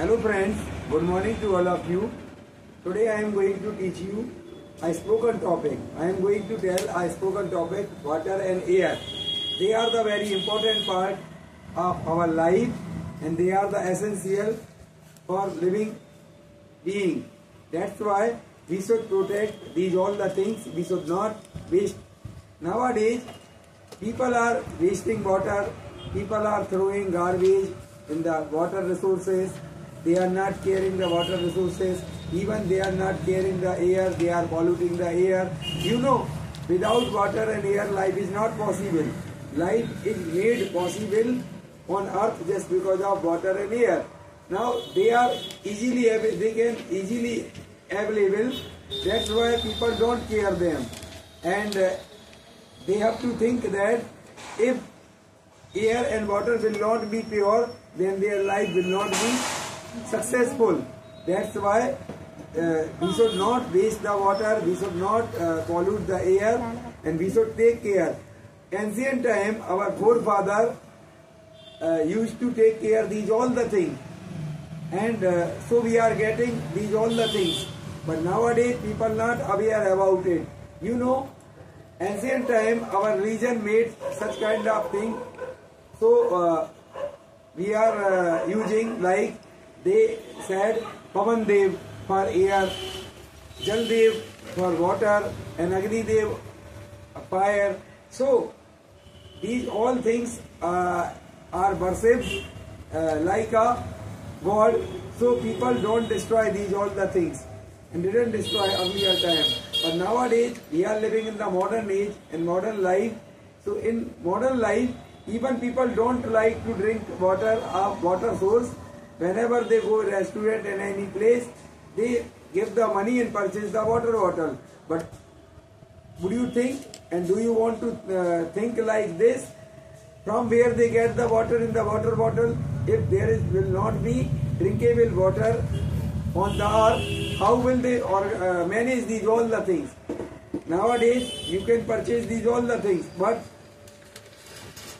Hello friends, good morning to all of you. Today I am going to teach you a spoken topic. I am going to tell a spoken topic, water and air. They are the very important part of our life and they are the essential for living being. That's why we should protect these all the things. We should not waste. Nowadays, people are wasting water. People are throwing garbage in the water resources. They are not caring the water resources. Even they are not caring the air. They are polluting the air. You know, without water and air, life is not possible. Life is made possible on earth just because of water and air. Now they are easily available. That's why people don't care them, and they have to think that if air and water will not be pure, then their life will not be successful. That's why we should not waste the water, we should not pollute the air, and we should take care. Ancient time, our forefather used to take care these all the things, and so we are getting these all the things. But nowadays people not aware about it. You know, ancient time our religion made such kind of thing. So we are using, like they said, Pavan Dev for air, Jal Dev for water, and Agni Dev fire. So these all things are worshipped like a god. So people don't destroy these all the things and didn't destroy earlier time. But nowadays we are living in the modern age and modern life. So in modern life, even people don't like to drink water of water source. Whenever they go to a restaurant in any place, they give the money and purchase the water bottle. But would you think, and do you want to think like this? From where they get the water in the water bottle? If there will not be drinkable water on the earth, how will they manage these all the things? Nowadays you can purchase these all the things, but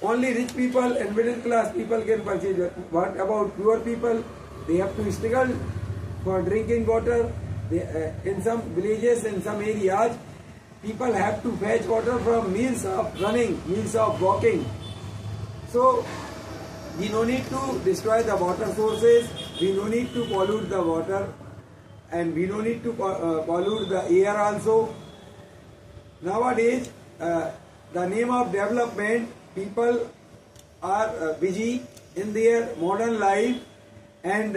only rich people and middle class people can purchase it. What about poor people? They have to struggle for drinking water. In some villages, in some areas, people have to fetch water from meals of running, meals of walking. So we no need to destroy the water sources, we no need to pollute the water, and we no need to pollute the air also. Nowadays, the name of development, people are busy in their modern life, and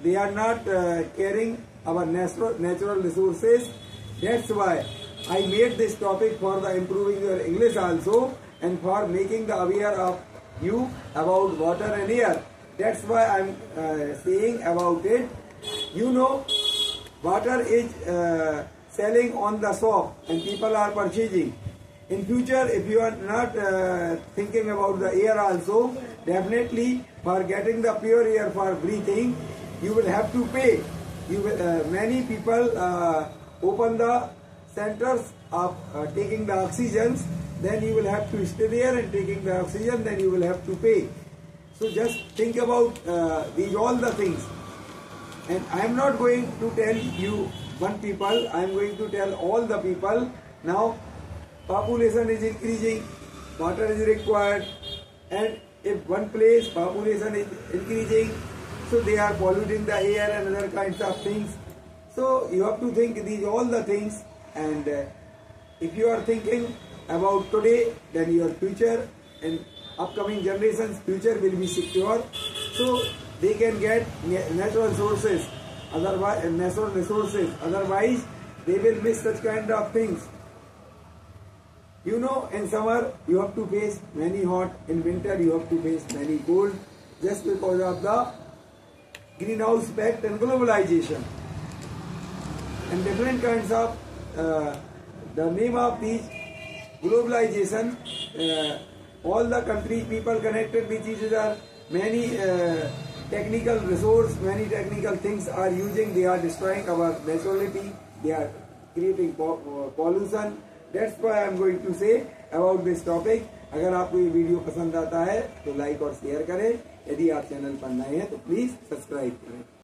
they are not caring our natural resources. That's why I made this topic for the improving your English also, and for making the aware of you about water and air. That's why I'm saying about it. You know, water is selling on the shop and people are purchasing. In future, if you are not thinking about the air also, definitely for getting the pure air for breathing, you will have to pay. You will, many people open the centers of taking the oxygens, then you will have to stay there and taking the oxygen, then you will have to pay. So just think about these all the things. And I am not going to tell you one people, I am going to tell all the people. Now population is increasing, water is required, and if one place population is increasing, so they are polluting the air and other kinds of things. So you have to think these all the things, and if you are thinking about today, then your future and upcoming generations future will be secure, so they can get natural sources, otherwise they will miss such kind of things. You know, in summer you have to face many hot, in winter you have to face many cold, just because of the greenhouse effect and globalization and different kinds of the name of these globalization. All the countries, people connected with each other, many technical resource, many technical things are using. They are destroying our naturality, they are creating pollution. That's why I am going to say about this topic. अगर आपको ये video पसंद आता है तो like और share करें। यदि आप चैनल पर नए हैं तो प्लीज सब्सक्राइब करें।